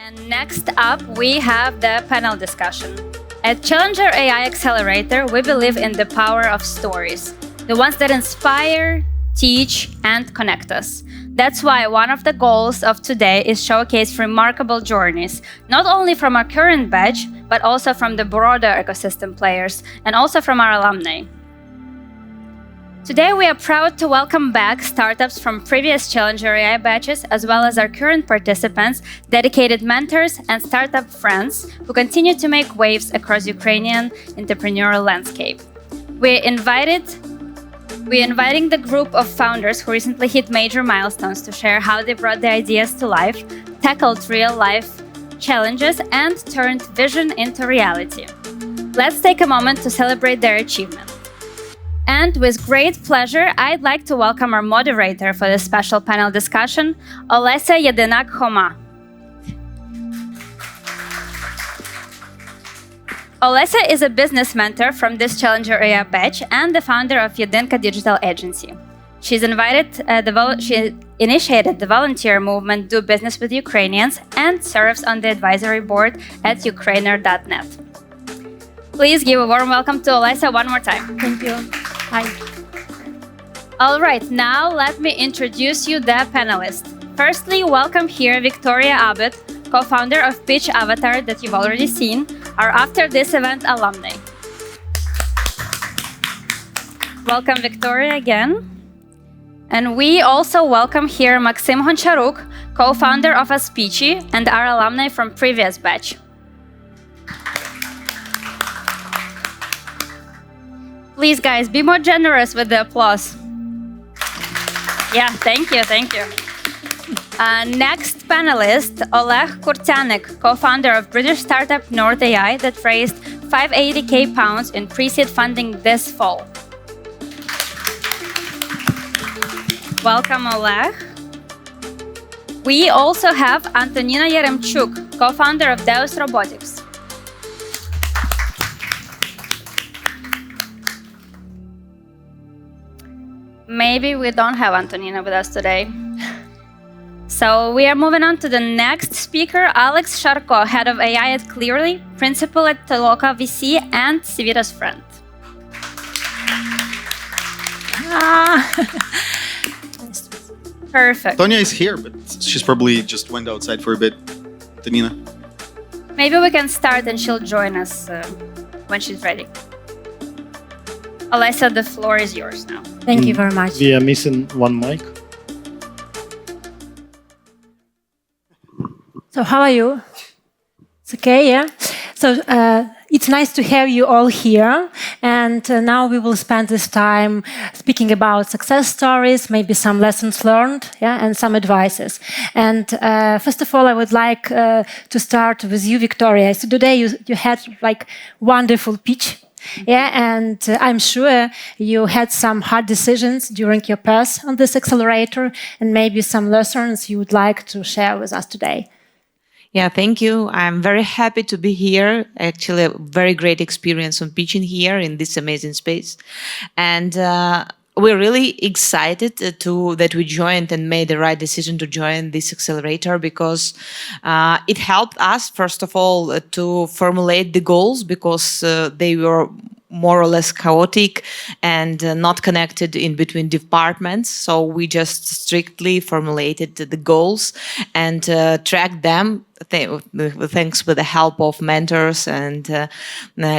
And next up, we have the panel discussion. At Challenger AI Accelerator, we believe in the power of stories, the ones that inspire, teach, and connect us. That's why one of the goals of today is showcase remarkable journeys, not only from our current batch, but also from the broader ecosystem players, and also from our alumni. Today, we are proud to welcome back startups from previous Challenger AI batches, as well as our current participants, dedicated mentors, and startup friends who continue to make waves across Ukrainian entrepreneurial landscape. We're inviting the group of founders who recently hit major milestones to share how they brought their ideas to life, tackled real-life challenges, and turned vision into reality. Let's take a moment to celebrate their achievement. And with great pleasure, I'd like to welcome our moderator for this special panel discussion, Olesya-Yedynak, Khoma. Olesya is a business mentor from this Challenger AI batch and the founder of Yedynka digital agency. She initiated the volunteer movement Do Business with Ukrainians and serves on the advisory board at Ukrainer.net. Please give a warm welcome to Olesya one more time. Thank you. Hi. All right, now let me introduce you the panelists. Firstly, welcome here Victoria Abed, co-founder of Pitch Avatar that you've already seen, our After This Event alumni. Welcome, Victoria, again. And we also welcome here Maksym Goncharuk, co-founder of Aspichi and our alumni from previous batch. Please, guys, be more generous with the applause. Yeah, thank you. Next panelist, Oleh Kurtianyl, co-founder of British startup North AI that raised £580,000 in pre-seed funding this fall. Welcome, Oleh. We also have Antonina Iermeichuk, co-founder of Deus Robotics. Maybe we don't have Antonina with us today. So we are moving on to the next speaker, Alex Sharko, head of AI at Clearly, principal at Toloka VC, and Sivita's friend. Perfect. Tonya is here, but she's probably just went outside for a bit. Antonina. Maybe we can start and she'll join us when she's ready. Olesya, the floor is yours now. Thank you very much. We are missing one mic. So how are you? It's okay, yeah? So it's nice to have you all here. And now we will spend this time speaking about success stories, maybe some lessons learned, yeah, and some advices. And first of all, I would like to start with you, Victoria. So today you had like wonderful pitch. Yeah, and I'm sure you had some hard decisions during your path on this accelerator and maybe some lessons you would like to share with us today. Yeah, thank you. I'm very happy to be here. Actually, a very great experience on pitching here in this amazing space. And we're really excited that we joined and made the right decision to join this accelerator because it helped us, first of all, to formulate the goals because they were more or less chaotic and not connected in between departments. So we just strictly formulated the goals and tracked them. Thanks with the help of mentors and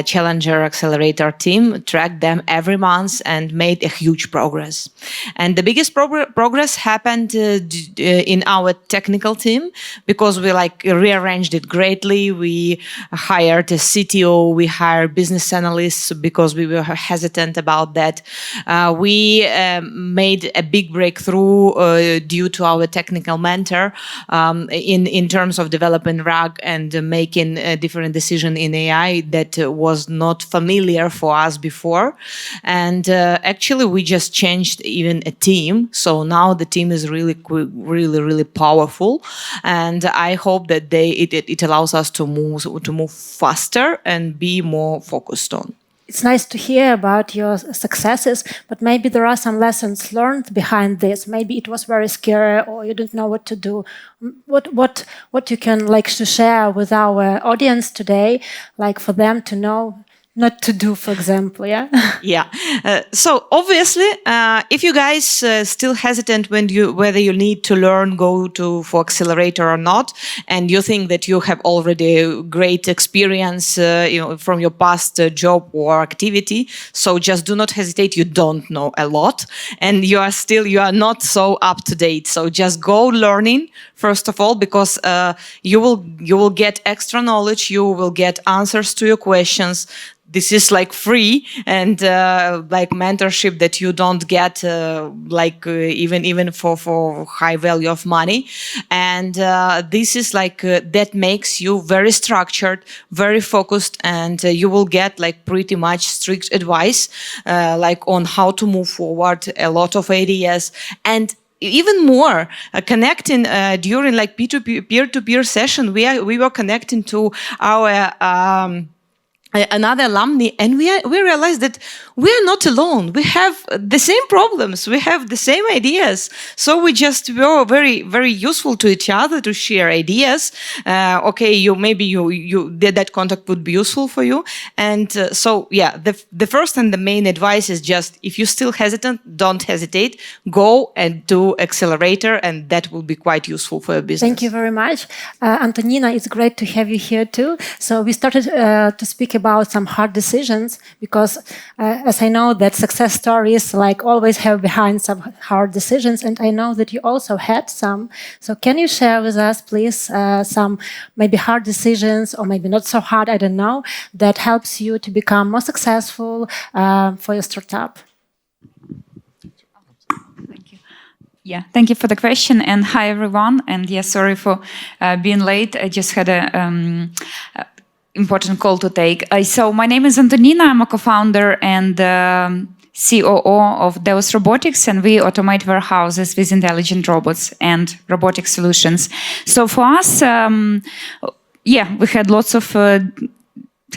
Challenger Accelerator team, tracked them every month and made a huge progress. And the biggest progress happened in our technical team because we rearranged it greatly. We hired a CTO, we hired business analysts because we were hesitant about that. We made a big breakthrough due to our technical mentor in terms of developing RAG and making a different decision in AI that was not familiar for us before. And actually, we just changed even a team. So now the team is really powerful. And I hope that it allows us to move faster and be more focused on. it's nice to hear about your successes, but maybe there are some lessons learned behind this. Maybe it was very scary, or you didn't know what to do. What you can like to share with our audience today, like for them to know not to do, for example, yeah? Yeah. So obviously, if you guys still hesitant whether you need to learn, go to for accelerator or not, and you think that you have already great experience, from your past job or activity, so just do not hesitate. You don't know a lot, and you are not so up to date. So just go learning first of all, because you will get extra knowledge. You will get answers to your questions. This is like free and like mentorship that you don't get even for high value of money. And this is like that makes you very structured, very focused, and you will get like pretty much strict advice like on how to move forward, a lot of ideas, and even more connecting during like peer-to-peer session. We were connecting to our another alumni, and we realized that we are not alone. We have the same problems. We have the same ideas. So we just were very, very useful to each other to share ideas. Okay, maybe that contact would be useful for you. And so yeah, the first and the main advice is just, if you're still hesitant, don't hesitate. Go and do accelerator, and that will be quite useful for your business. Thank you very much. Antonina, it's great to have you here too. So we started to speak about some hard decisions, because as I know that success stories like always have behind some hard decisions, and I know that you also had some. So can you share with us, please, some maybe hard decisions, or maybe not so hard, I don't know, that helps you to become more successful for your startup? Thank you. Yeah, thank you for the question, and hi everyone. And yeah, sorry for being late. I just had a important call to take. So my name is Antonina. I'm a co-founder and COO of Deus Robotics, and we automate warehouses with intelligent robots and robotic solutions. So for us, we had lots of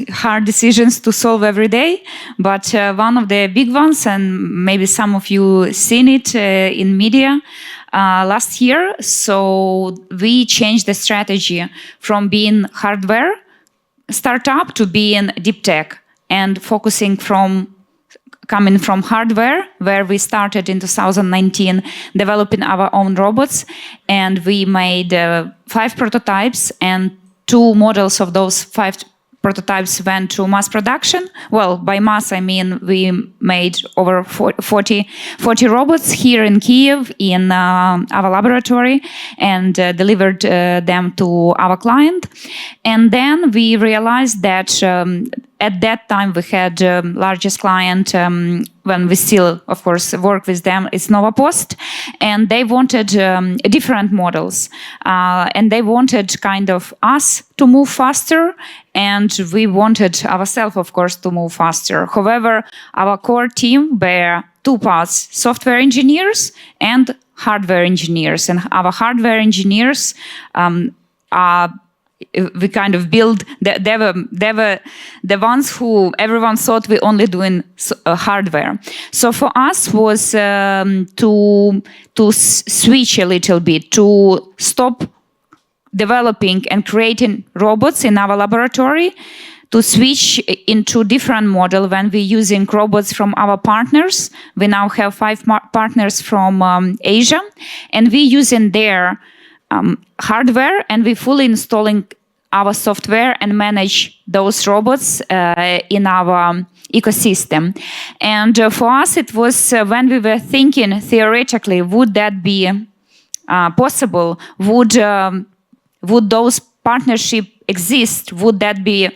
hard decisions to solve every day, but one of the big ones, and maybe some of you seen it in media, last year. So we changed the strategy from being hardware startup to being deep tech, and coming from hardware, where we started in 2019 developing our own robots, and we made 5 prototypes, and 2 models of those 5 prototypes went to mass production. Well, by mass, I mean we made over 40 robots here in Kyiv in our laboratory, and delivered them to our client. And then we realized that at that time we had largest client, when we still, of course, work with them, it's Novapost, and they wanted different models, and they wanted kind of us to move faster, and we wanted ourselves, of course, to move faster. However, our core team were 2 parts: software engineers and hardware engineers, and our hardware engineers we kind of build. They were the ones who everyone thought we only doing hardware. So for us was to switch a little bit, to stop developing and creating robots in our laboratory, to switch into different model when we're using robots from our partners. We now have 5 partners from Asia, and we're using their hardware, and we fully installing our software and manage those robots in our ecosystem. And for us, it was when we were thinking theoretically, would that be possible? Would those partnerships exist? Would that be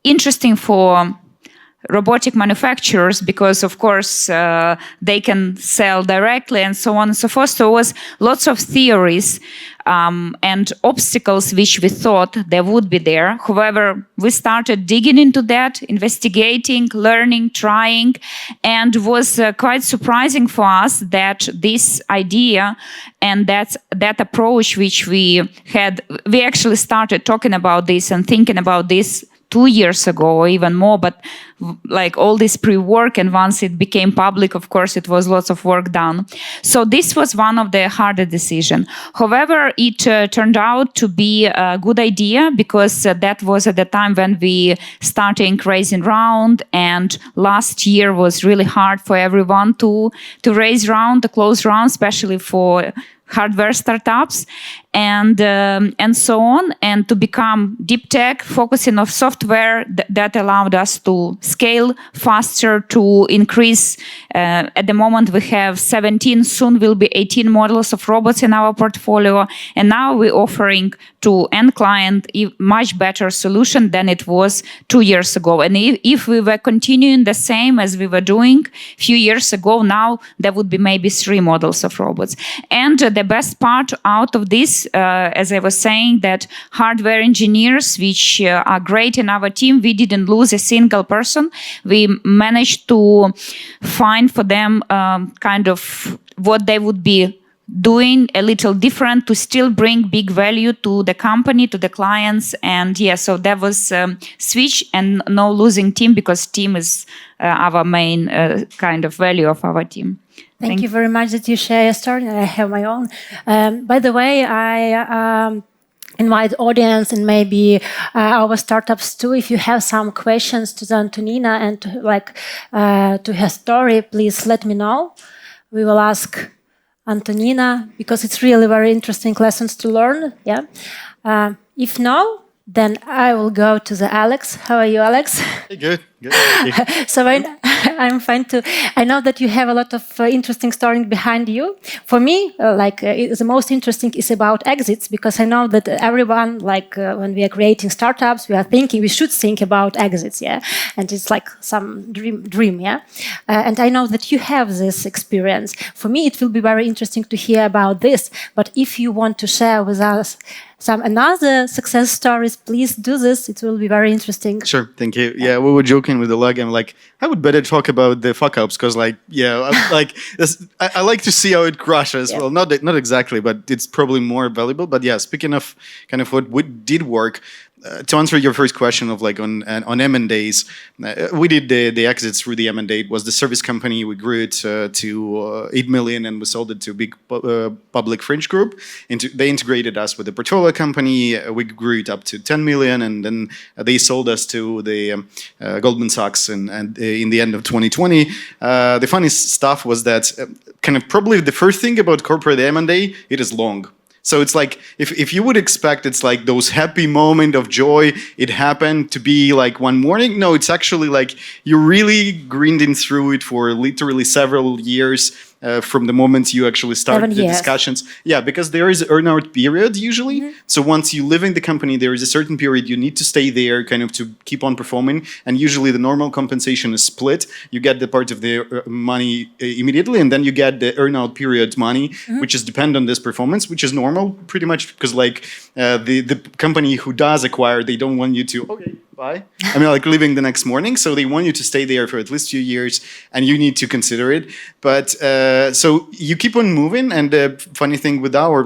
interesting for robotic manufacturers, because of course they can sell directly and so on and so forth. So it was lots of theories and obstacles which we thought there would be there. However, we started digging into that, investigating, learning, trying, and was quite surprising for us that this idea and that approach which we had, we actually started talking about this and thinking about this 2 years ago or even more, but like all this pre-work, and once it became public, of course, it was lots of work done. So this was one of the harder decisions. However, it turned out to be a good idea because that was at the time when we started raising round, and last year was really hard for everyone to raise round, to close round, especially for hardware startups and so on, and to become deep tech, focusing on software that allowed us to scale faster, to increase. At the moment, we have 17, soon will be 18 models of robots in our portfolio, and now we're offering to end client a much better solution than it was 2 years ago. And if we were continuing the same as we were doing a few years ago, now there would be maybe 3 models of robots. And the best part out of this, as I was saying, that hardware engineers, which are great in our team, we didn't lose a single person. We managed to find for them kind of what they would be doing a little different to still bring big value to the company, to the clients. And yeah, so that was switch and no losing team, because team is our main kind of value of our team. Thank you very much that you share your story, and I have my own. By the way, I invite audience and maybe our startups too. If you have some questions to Antonina and to her story, please let me know. We will ask Antonina, because it's really very interesting lessons to learn. Yeah. If no, then I will go to the Alex. How are you, Alex? Hey, good. So I'm fine too. I know that you have a lot of interesting stories behind you. For me, the most interesting is about exits, because I know that everyone, when we are creating startups, we should think about exits, yeah. And it's like some dream, yeah. And I know that you have this experience. For me, it will be very interesting to hear about this. But if you want to share with us some another success stories, please do this. It will be very interesting. Sure, thank you. Yeah, we were joking with Oleg. I'm like, I would better talk about the fuck ups, because I like to see how it crashes. Yeah. Well, not exactly, but it's probably more valuable. But yeah, speaking of kind of what did work. To answer your first question of on M&As, we did the exits through the M&A. It was the service company. We grew it to 8 million, and we sold it to a big public French group. They integrated us with the portfolio company. We grew it up to 10 million, and then they sold us to the Goldman Sachs and in the end of 2020. The funny stuff was that kind of probably the first thing about corporate M&A, it is long. So it's like, if you would expect it's like those happy moment of joy, it happened to be like one morning. No, it's actually like you're really grinding through it for literally several years. From the moment you actually start the discussions. Yeah, because there is an earn-out period usually. Mm-hmm. So once you live in the company, there is a certain period you need to stay there kind of to keep on performing. And usually the normal compensation is split. You get the part of the money immediately, and then you get the earn-out period money, which is dependent on this performance, which is normal pretty much, because the company who does acquire, they don't want you to, okay, bye. I mean, leaving the next morning. So they want you to stay there for at least a few years, and you need to consider it. But so you keep on moving. And the funny thing with our,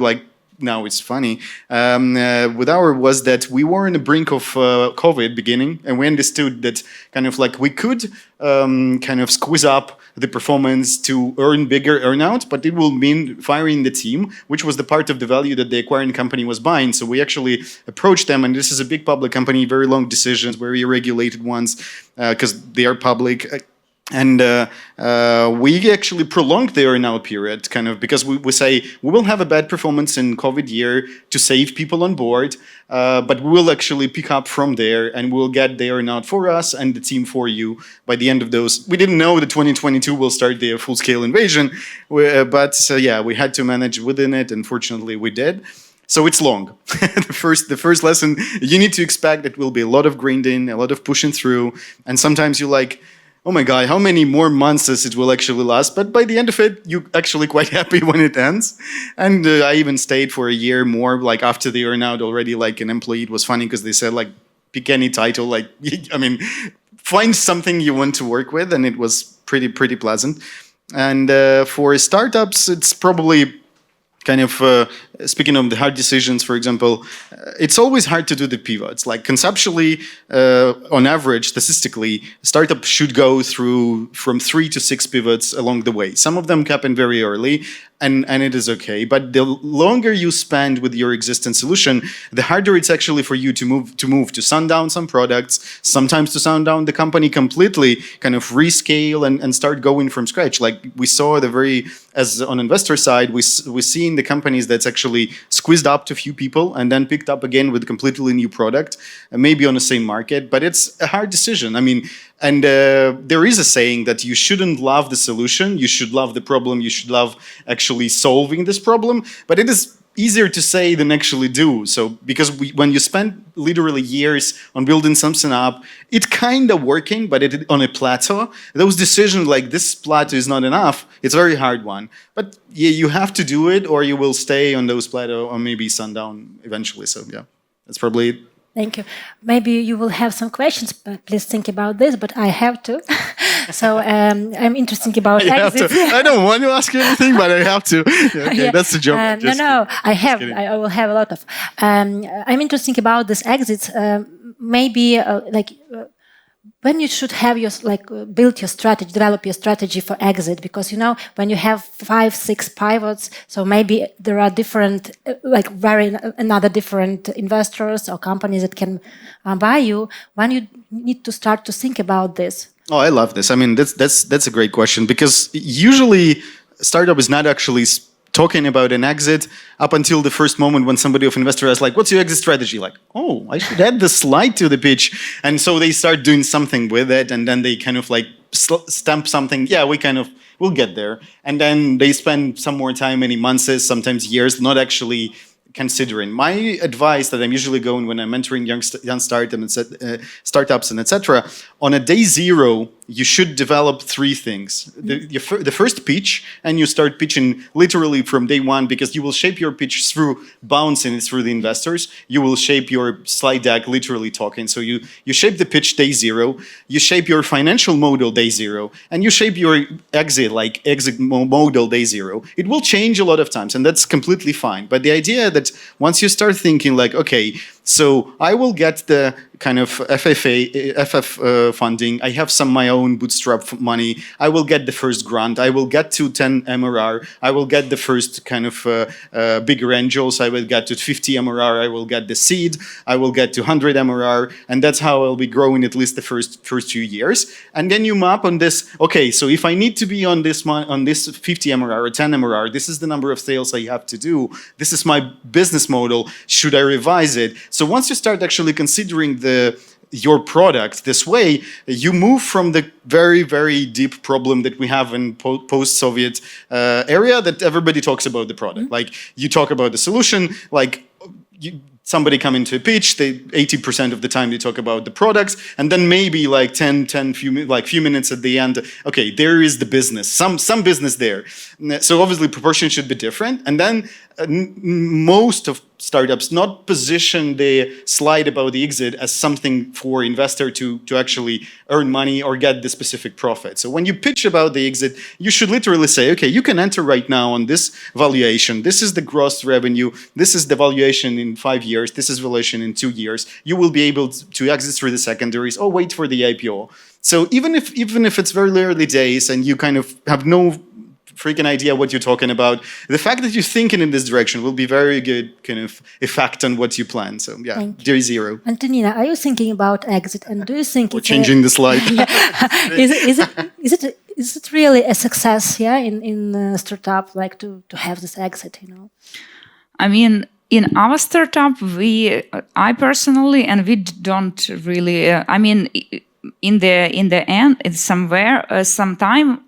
now it's funny, with our was that we were on the brink of COVID beginning, and we understood that kind of we could kind of squeeze up the performance to earn bigger earnout, but it will mean firing the team, which was the part of the value that the acquiring company was buying. So we actually approached them, and this is a big public company, very long decisions, very regulated ones, because they are public. And we actually prolonged the earnout period, kind of, because we say we will have a bad performance in COVID year to save people on board, but we will actually pick up from there, and we'll get the earnout for us and the team for you by the end of those. We didn't know that 2022 will start the full-scale invasion, but yeah, we had to manage within it, and fortunately we did. So it's long. The first lesson, you need to expect it will be a lot of grinding, a lot of pushing through, and sometimes you're like, oh my God, how many more months it will actually last? But by the end of it, you're actually quite happy when it ends. And I even stayed for a year more, after the earnout already, an employee. It was funny because they said, pick any title, I mean, find something you want to work with. And it was pretty pleasant. And for startups, it's probably kind of speaking of the hard decisions, for example, it's always hard to do the pivots. Like conceptually, on average, statistically, startup should go through from 3 to 6 pivots along the way. Some of them happen very early, and it is okay. But the longer you spend with your existing solution, the harder it's actually for you to move to sundown some products, sometimes to sundown the company completely, kind of rescale and start going from scratch. Like we saw as on investor side, we see in the companies that's actually squeezed up to a few people and then picked up again with a completely new product, maybe on the same market, but it's a hard decision. I mean, and there is a saying that you shouldn't love the solution, you should love the problem, you should love actually solving this problem, but it is easier to say than actually do. So because when you spend literally years on building something up, it's kind of working, but on a plateau. Those decisions like this plateau is not enough. It's a very hard one. But yeah, you have to do it or you will stay on those plateau or maybe sundown eventually. So yeah, that's probably it. Thank you. Maybe you will have some questions, but please think about this, but I have to. So I'm interested about exits. I don't want to ask you anything, but I have to. Yeah, okay, yeah. That's the joke. No, I will have a lot of. I'm interested about this exits. Maybe when you should have your build your strategy, develop your strategy for exit, because when you have 5, 6 pivots, so maybe there are different different investors or companies that can buy you. When you need to start to think about this. Oh, I love this. I mean, that's a great question, because usually startup is not actually talking about an exit up until the first moment when somebody of investor asks, like, what's your exit strategy? Like, oh, I should add the slide to the pitch. And so they start doing something with it, and then they kind of like stamp something. Yeah, we'll get there. And then they spend some more time, many months, sometimes years, not actually considering. My advice that I'm usually going when I'm mentoring young startups and etc. On a day 0, you should develop 3 things. The first pitch, and you start pitching literally from day 1, because you will shape your pitch through bouncing it through the investors. You will shape your slide deck literally talking. So you shape the pitch day 0, you shape your financial model day 0, and you shape your exit model day 0. It will change a lot of times, and that's completely fine. But the idea that once you start thinking like, okay, so I will get the kind of FF funding. I have some my own bootstrap money. I will get the first grant. I will get to 10 MRR. I will get the first kind of bigger angels. I will get to 50 MRR. I will get the seed. I will get to 100 MRR, and that's how I'll be growing at least the first few years. And then you map on this. Okay, so if I need to be on this 50 MRR or 10 MRR, this is the number of sales I have to do. This is my business model. Should I revise it? So once you start actually considering your product this way, you move from the very, very deep problem that we have in post-Soviet area that everybody talks about the product. Mm-hmm. Like you talk about the solution, like somebody come into a pitch, 80% of the time they talk about the products, and then maybe like few minutes at the end, okay, there is the business, some business there. So obviously proportion should be different, and then most of startups not position the slide about the exit as something for investor to actually earn money or get the specific profit. So when you pitch about the exit, you should literally say, okay, you can enter right now on this valuation. This is the gross revenue. This is the valuation in 5 years. This is valuation in 2 years. You will be able to exit through the secondaries or wait for the IPO. So even if it's very early days and you kind of have no freaking idea what you're talking about, the fact that you're thinking in this direction will be very good kind of effect on what you plan. So yeah, day 0. Antonina, are you thinking about exit, and do you think we're changing the slide? Is it really a success? Yeah, in a startup, like to have this exit, I mean, in our startup, I personally, and we don't really. I mean, in the end, it's somewhere, sometime.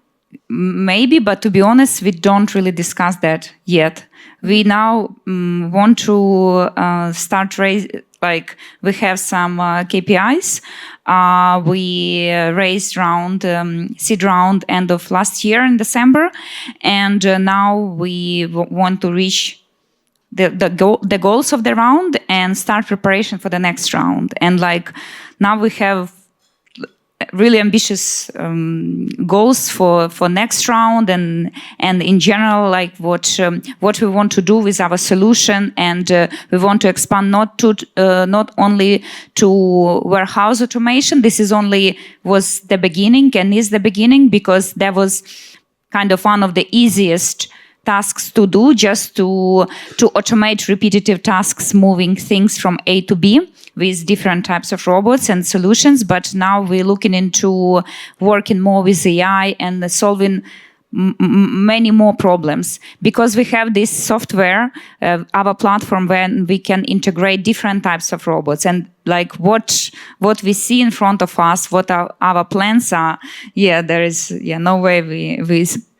Maybe, but to be honest, we don't really discuss that yet. We now want to start we have some KPIs. We raised seed round end of last year in December, and now we want to reach the goals of the round and start preparation for the next round. And now we have really ambitious goals for next round, and in general, like what we want to do with our solution, and we want to expand not only to warehouse automation. This was the beginning and is the beginning, because that was kind of one of the easiest tasks to do, just to automate repetitive tasks, moving things from A to B with different types of robots and solutions. But now we're looking into working more with AI and solving many more problems, because we have this software, our platform, where we can integrate different types of robots, and like what we see in front of us, what our plans are. There is no way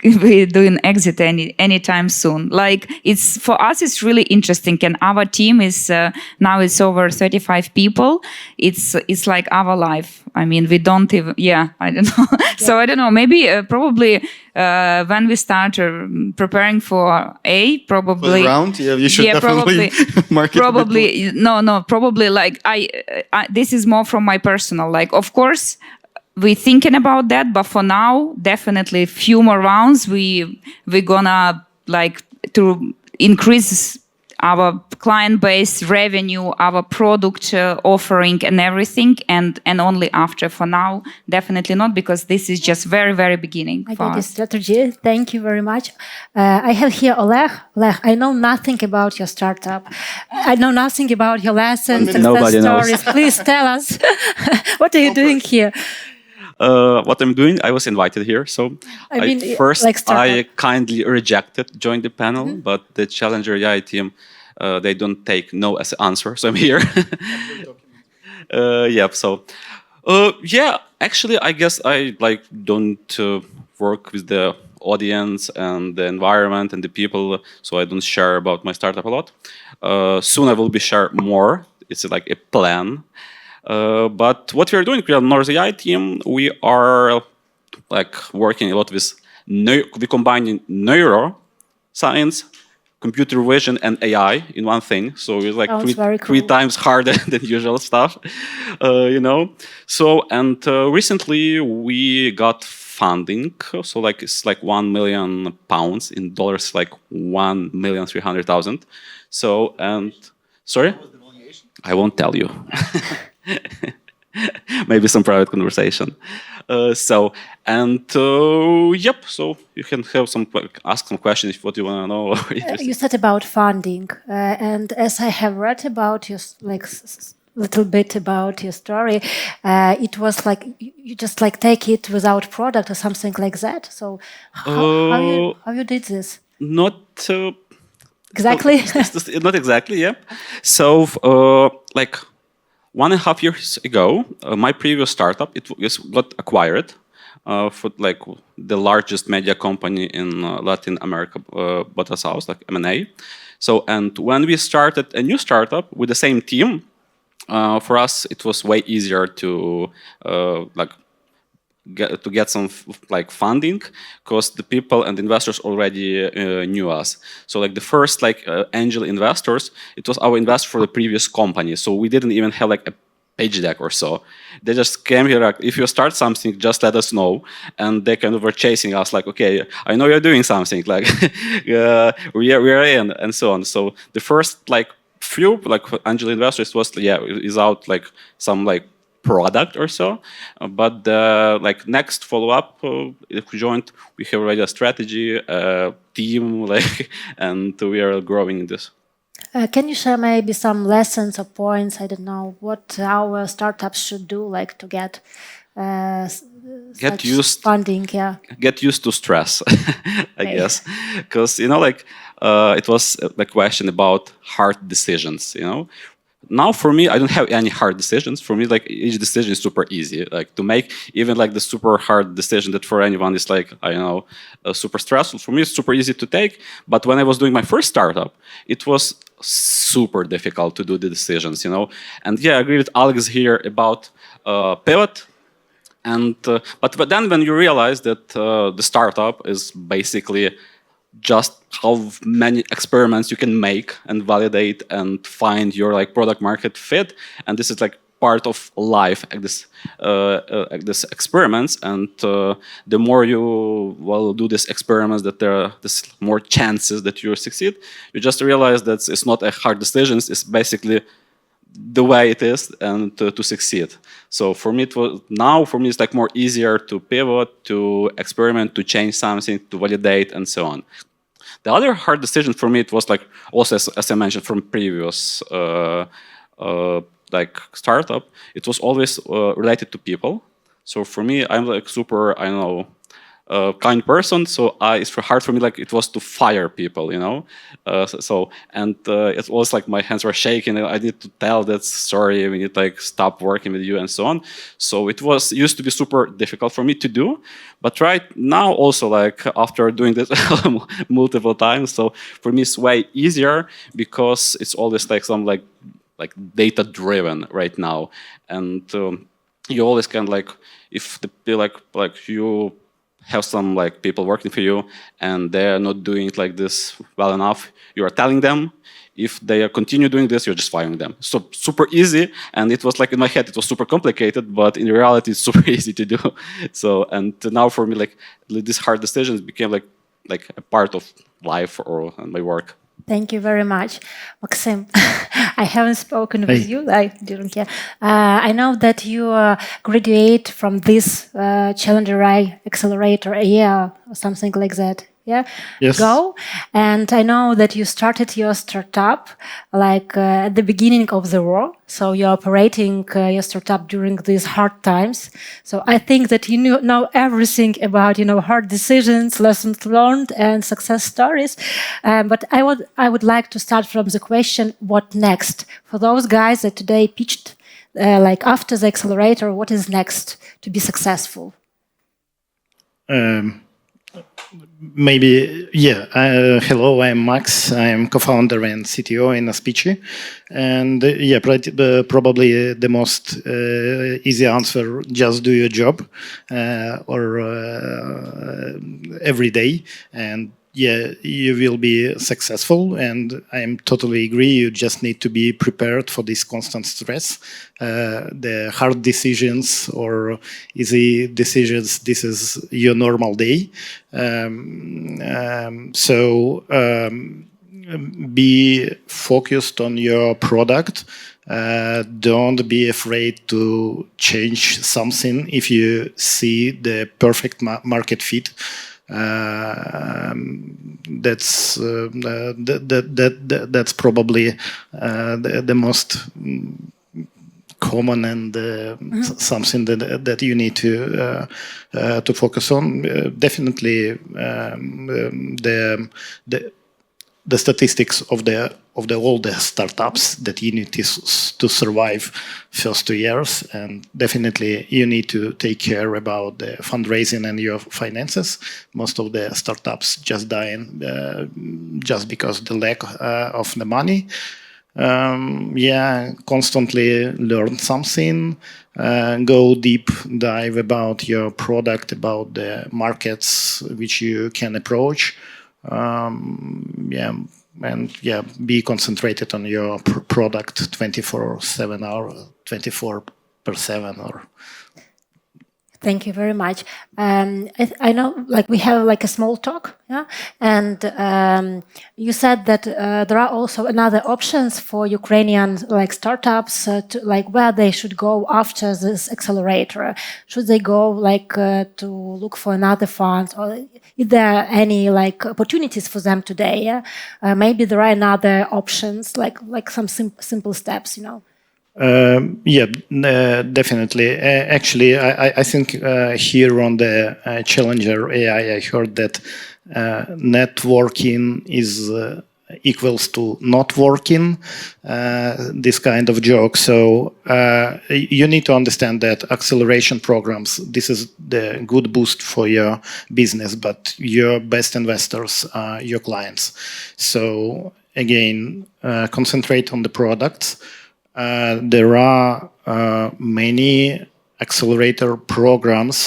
we're doing exit anytime soon. Like, it's for us, it's really interesting, and our team is now it's over 35 people. It's like our life. I mean, we don't even I don't know. So I don't know, maybe probably when we start preparing for probably for the round, you should definitely market probably probably like this is more from my personal, like, of course we're thinking about that, but for now, definitely few more rounds. We're gonna like to increase our client base, revenue, our product offering, and everything, and only after. For now, definitely not, because this is just very, very beginning. I get the strategy. Thank you very much. I have here Oleh. Oleh, I know nothing about your startup. I know nothing about your lessons and success stories. Please tell us, what are you doing here? What I'm doing, I was invited here. So first, I kindly rejected join the panel, but the Challenger AI team, they don't take no as an answer. So I'm here. Actually, I guess I don't work with the audience and the environment and the people, so I don't share about my startup a lot. Soon I will be share more. It's like a plan. But what we are doing, we are North AI team. We are working a lot with we combining neuroscience, computer vision, and AI in one thing. So it's three times harder than usual stuff, So recently we got funding. So it's £1 million in dollars, like 1,300,000. So sorry, I won't tell you. Maybe some private conversation. So you can have ask some questions if what you want to know. You said about funding, and as I have read about your little bit about your story, it was like you just take it without product or something like that. So how you did this? Not exactly. Not exactly. Yeah. So 1.5 years ago, my previous startup got acquired for the largest media company in Latin America, bought us out, M&A. So, and when we started a new startup with the same team, for us it was way easier to get some funding, because the people and investors already knew us. So the first angel investors, it was our investor for the previous company. So we didn't even have a page deck or so. They just came here if you start something, just let us know. And they kind of were chasing us okay, I know you're doing something, we are in, and so on. So the first few angel investors was is out some product or so, but the next follow-up, if we joined, we have already a strategy, team, and we are growing in this. Can you share maybe some lessons or points? I don't know what our startups should do, to get funding. Yeah, get used to stress, I guess, because it was a question about hard decisions. Now for me, I don't have any hard decisions. For me, each decision is super easy, to make. Even the super hard decision that for anyone is I don't know, super stressful. For me, it's super easy to take. But when I was doing my first startup, it was super difficult to do the decisions, And I agree with Alex here about pivot. And but then when you realize that the startup is basically just how many experiments you can make and validate and find your product market fit, and this is part of life, like this experiments, and the more you do these experiments, that there are this more chances that you succeed. You just realize that it's not a hard decision; it's basically the way it is, and to succeed. So for me, it's like more easier to pivot, to experiment, to change something, to validate, and so on. The other hard decision for me, it was like also as I mentioned from previous like startup, it was always related to people. So for me, I'm like super, I don't know, kind person. So it's hard for me, like it was to fire people, you know. It was like my hands were shaking. I need to tell that sorry, we need to like stop working with you and so on. So it used to be super difficult for me to do. But right now also, like after doing this multiple times, so for me it's way easier because it's always like some like data driven right now, and you always can like if you have some like people working for you and they're not doing it like this well enough, you are telling them. If they continue doing this, you're just firing them. So super easy, and it was like in my head it was super complicated, but in reality it's super easy to do. So and now for me like these hard decisions became like a part of life or my work. Thank you very much, Maksym. I haven't spoken with you. I didn't hear. I know that you graduate from this Challenger AI Accelerator a year or something like that. Yeah. Yes. Go. And I know that you started your startup like at the beginning of the war. So you're operating your startup during these hard times. So I think that you know everything about hard decisions, lessons learned, and success stories. But I would like to start from the question: what next for those guys that today pitched? Like after the accelerator, what is next to be successful? Maybe, yeah. Hello, I'm Max. I'm co-founder and CTO in Aspichi. And yeah, probably the most easy answer, just do your job every day. And yeah, you will be successful. And I totally agree. You just need to be prepared for this constant stress. The hard decisions or easy decisions, this is your normal day. Be focused on your product. Don't be afraid to change something if you see the perfect market fit. That's probably the most common and something that you need to focus on. Definitely, the statistics of all the startups that you need to survive first 2 years, and definitely you need to take care about the fundraising and your finances. Most of the startups just dying just because the lack of the money. Constantly learn something, go deep dive about your product, about the markets which you can approach. Be concentrated on your product 24/7 or 24/7 or. Thank you very much. I know, like we have like a small talk, yeah, and you said that there are also another options for Ukrainian like startups, like where they should go after this accelerator. Should they go like to look for another fund, or is there any like opportunities for them today? Yeah, maybe there are another options, like some simple steps, Definitely. Actually, I think here on the Challenger AI, I heard that networking is equals to not working, this kind of joke. So you need to understand that acceleration programs, this is the good boost for your business, but your best investors are your clients. So again, concentrate on the products. There are many accelerator programs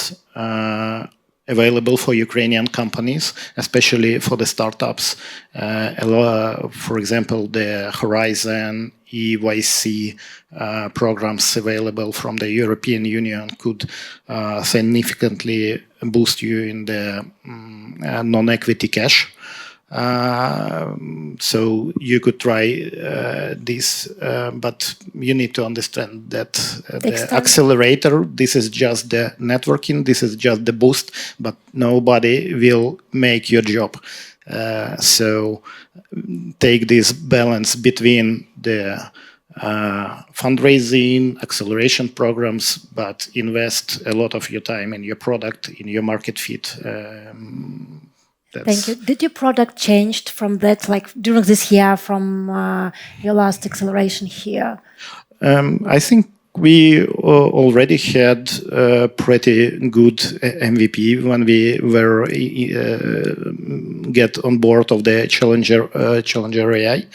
available for Ukrainian companies, especially for the startups. For example, the Horizon EYC programs available from the European Union could significantly boost you in the non-equity cash. So you could try this, but you need to understand that the accelerator, this is just the networking, this is just the boost, but nobody will make your job. So take this balance between the fundraising, acceleration programs, but invest a lot of your time in your product, in your market fit. Thank you. Did your product changed from that, like during this year, from your last acceleration here? I think we already had a pretty good MVP when we were get on board of the Challenger AI.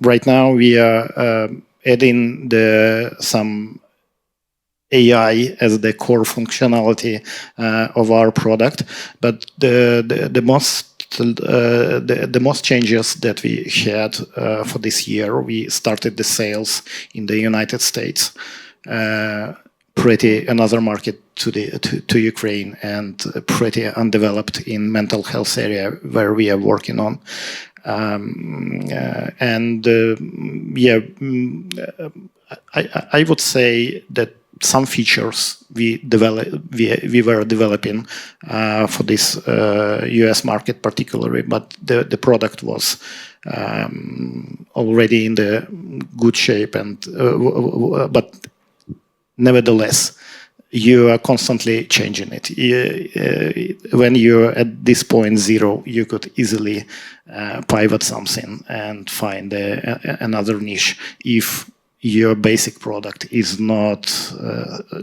Right now we are adding some AI as the core functionality of our product, but the most changes that we had for this year, we started the sales in the United States, pretty another market to Ukraine, and pretty undeveloped in mental health area where we are working on. I would say that some features we were developing for this US market particularly, but the product was already in the good shape, and but nevertheless you are constantly changing it. When you're at this point zero, you could easily pivot something and find another niche if your basic product is not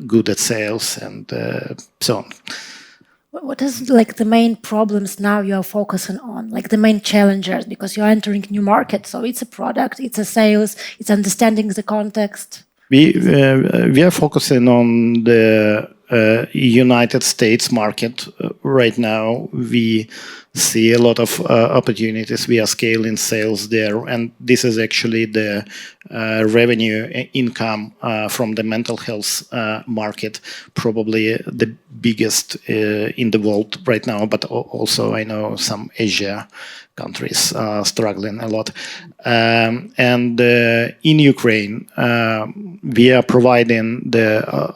good at sales and so on. What is like the main problems now you are focusing on, like the main challengers, because you're entering new market, so it's a product, it's a sales, it's understanding the context. We are focusing on the United States market right now. We see a lot of opportunities. We are scaling sales there, and this is actually the revenue income from the mental health market, probably the biggest in the world right now, but also I know some Asia countries struggling a lot. And in Ukraine, we are providing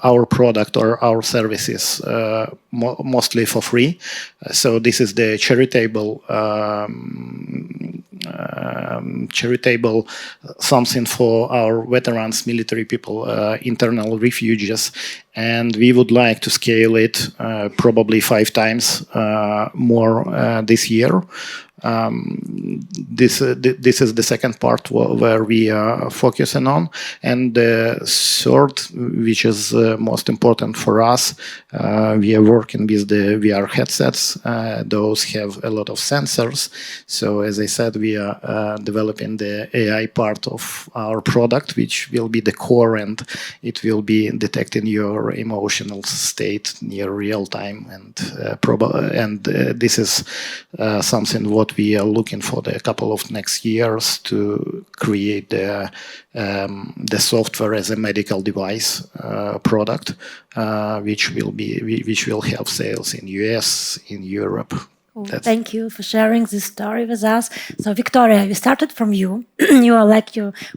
our product or our services mostly for free. So this is the charitable something for our veterans, military people, internal refugees, and we would like to scale it probably 5 times more this year. This is the second part where we are focusing on, and the third, which is most important for us, we are working with the VR headsets. Those have a lot of sensors. So as I said, we are developing the AI part of our product, which will be the core, and it will be detecting your emotional state near real time, and this is something what we are looking for the couple of next years to create the software as a medical device product, which will have sales in US, in Europe. Thank you for sharing this story with us. So Victoria, we started from you. You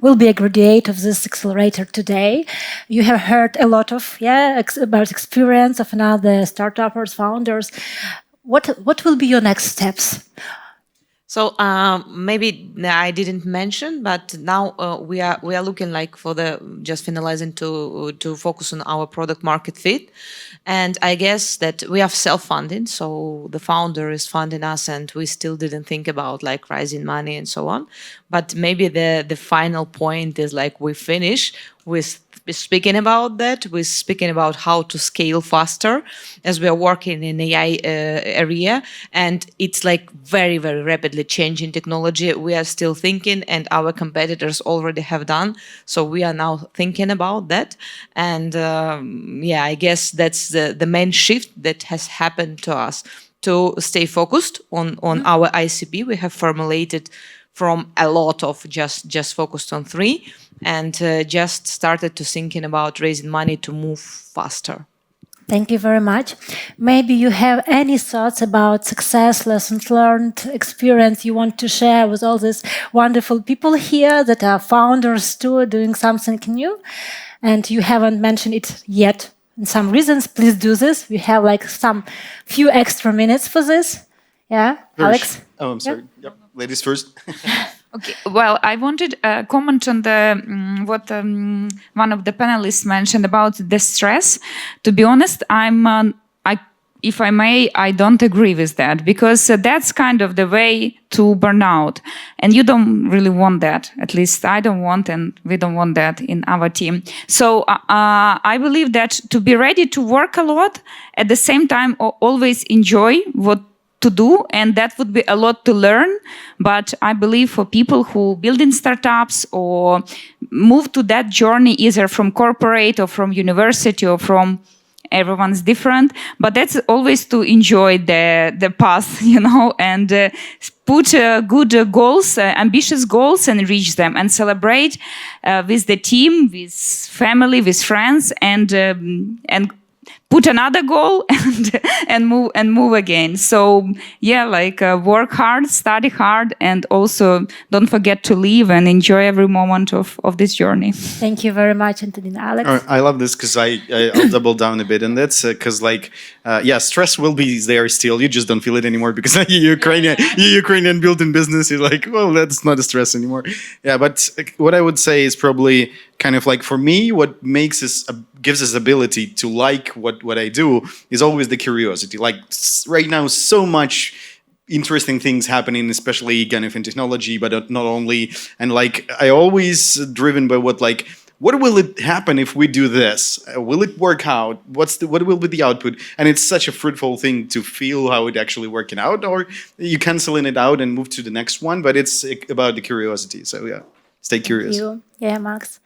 will be a graduate of this accelerator today. You have heard a lot of about experience of another startups, founders. What will be your next steps? So maybe I didn't mention, but now we are looking like for just finalizing to focus on our product market fit, and I guess that we have self-funding, so the founder is funding us, and we still didn't think about like raising money and so on. But maybe the final point is like we finish with speaking about that. We're speaking about how to scale faster as we are working in AI area, and it's like very, very rapidly changing technology. We are still thinking, and our competitors already have done. So we are now thinking about that, and I guess that's the main shift that has happened to us, to stay focused on our ICP. We have formulated from a lot of just focused on 3, and just started to thinking about raising money to move faster. Thank you very much. Maybe you have any thoughts about success, lessons learned, experience you want to share with all these wonderful people here that are founders too, doing something new, and you haven't mentioned it yet. And some reasons, please do this. We have like some few extra minutes for this. Yeah, Alex? Oh, I'm sorry. Yep. Ladies first. Okay. Well, I wanted to comment on the what one of the panelists mentioned about the stress. To be honest, if I may, I don't agree with that, because that's kind of the way to burn out, and you don't really want that. At least I don't want, and we don't want that in our team. So I believe that to be ready to work a lot, at the same time always enjoy what to do, and that would be a lot to learn. But I believe for people who build in startups or move to that journey either from corporate or from university or from everyone's different, but that's always to enjoy the path, and put good goals, ambitious goals, and reach them, and celebrate with the team, with family, with friends, and put another goal and move again. So yeah, work hard, study hard, and also don't forget to live and enjoy every moment of this journey. Thank you very much, Antonina. Alex? I love this because I'll double down a bit on that, because stress will be there still. You just don't feel it anymore because you're Ukrainian built-in business. You're like, well, that's not a stress anymore. Yeah, but what I would say is probably kind of like, for me, what gives us ability to like what I do is always the curiosity. Like right now, so much interesting things happening, especially kind of in technology, but not only. And I always driven by what will it happen if we do this? Will it work out? What will be the output? And it's such a fruitful thing to feel how it actually working out, or you canceling it out and move to the next one. But it's about the curiosity. So yeah, stay curious. Thank you. Yeah, Max.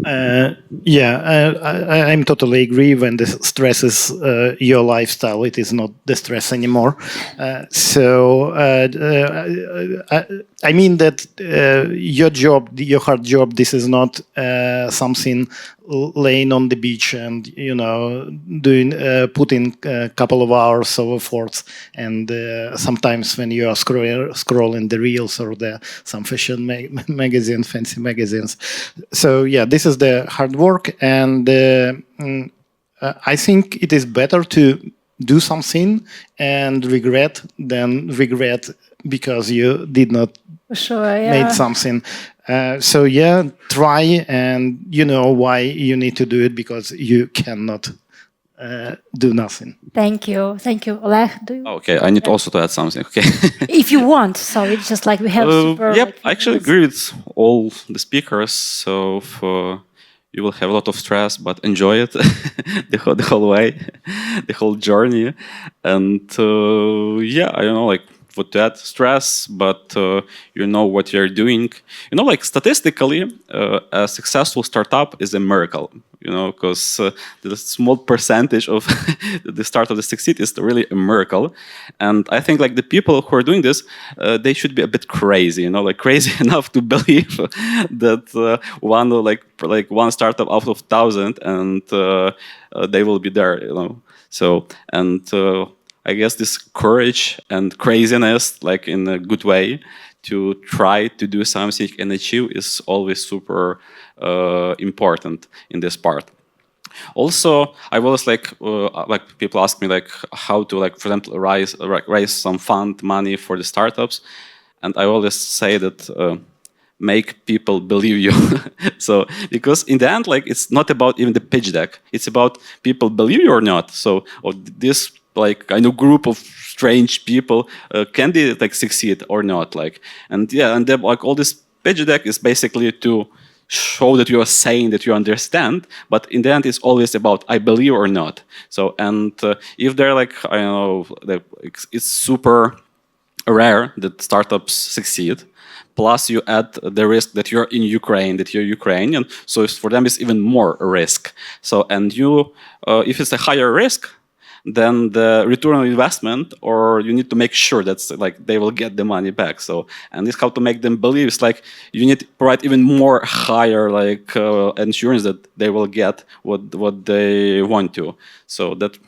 I'm totally agree. When the stress is your lifestyle, it is not the stress anymore. I mean that your job, your hard job, this is not something laying on the beach and doing putting a couple of hours of efforts, and sometimes when you are scrolling the reels or some fashion magazine, fancy magazines. So yeah, this is the hard work, and I think it is better to do something and regret than regret because you did not made something. So yeah, try, and you know why you need to do it, because you cannot do nothing. Thank you. Oleh, do you? Okay, I need also to add something. Okay. If you want, so it's just like we have super. Yep, I actually agree with all the speakers. So you will have a lot of stress, but enjoy it the whole way, the whole journey, and yeah, I don't know, what to add, stress, but you know what you're doing. Statistically, a successful startup is a miracle, because the small percentage of the startup that succeed is really a miracle. And I think the people who are doing this, they should be a bit crazy, crazy enough to believe that one startup out of 1,000 and they will be there, So, and I guess this courage and craziness, in a good way, to try to do something and achieve is always super important in this part. Also, I always people ask me how to for example raise some fund money for the startups, and I always say that make people believe you. So because in the end, it's not about even the pitch deck; it's about people believe you or not. So or this kind of group of strange people, can they succeed or not? And then all this pitch deck is basically to show that you are saying that you understand, but in the end it's always about I believe or not. So and if they're I don't know, it's super rare that startups succeed. Plus you add the risk that you're in Ukraine, that you're Ukrainian, so for them it's even more a risk. So and you, if it's a higher risk, then the return on investment, or you need to make sure that's like they will get the money back. So, and this how to make them believe. It's like you need to provide even more higher like insurance that they will get what they want to. So that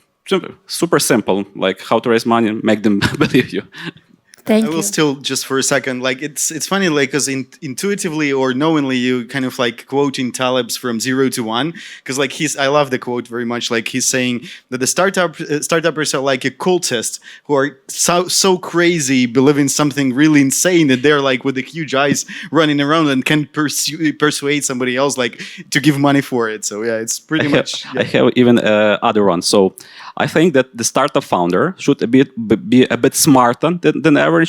super simple, like how to raise money, make them believe you. Thank I will you. still just for a second, like it's funny, like because intuitively or knowingly you kind of like quoting Taleb's from 0 to 1, because like I love the quote very much. Like he's saying that the startuppers are like a cultist who are so crazy, believing something really insane that they're like with the huge eyes running around and can persuade somebody else like to give money for it. So yeah, it's pretty much. Yeah. I have even other one. So I think that the startup founder should be a bit smarter than the average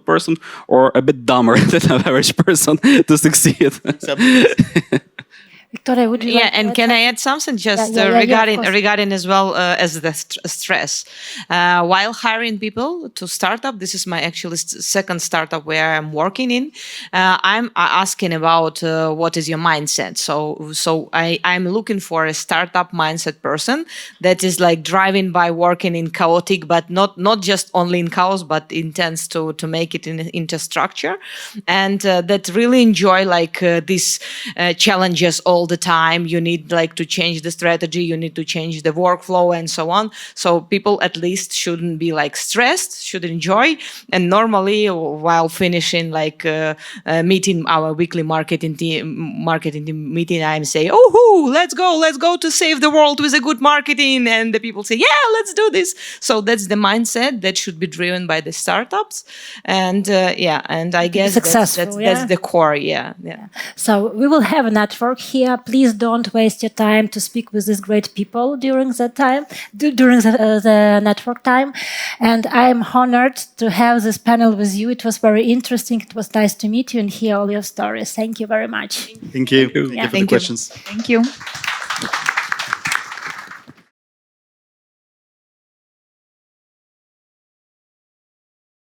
person, or a bit dumber than the average person to succeed. Victoria, would you like to and add can I add something just of regarding as well as the stress? While hiring people to startup, this is my actually second startup where I'm working in. I'm asking about what is your mindset. So I'm looking for a startup mindset person that is like driving by working in chaotic, but not just only in chaos, but intends to make it into structure, and that really enjoy like these challenges all the time. You need like to change the strategy, you need to change the workflow and so on. So people at least shouldn't be like stressed, should enjoy. And normally while finishing like meeting, our weekly marketing team meeting, I'm say, oh, let's go to save the world with a good marketing. And the people say, yeah, let's do this. So that's the mindset that should be driven by the startups. And and I guess that's the core. Yeah. So we will have a network here. Please don't waste your time to speak with these great people during that time, during the network time. And I'm honored to have this panel with you. It was very interesting. It was nice to meet you and hear all your stories. Thank you very much. Thank you. Thank you for the questions. Thank you.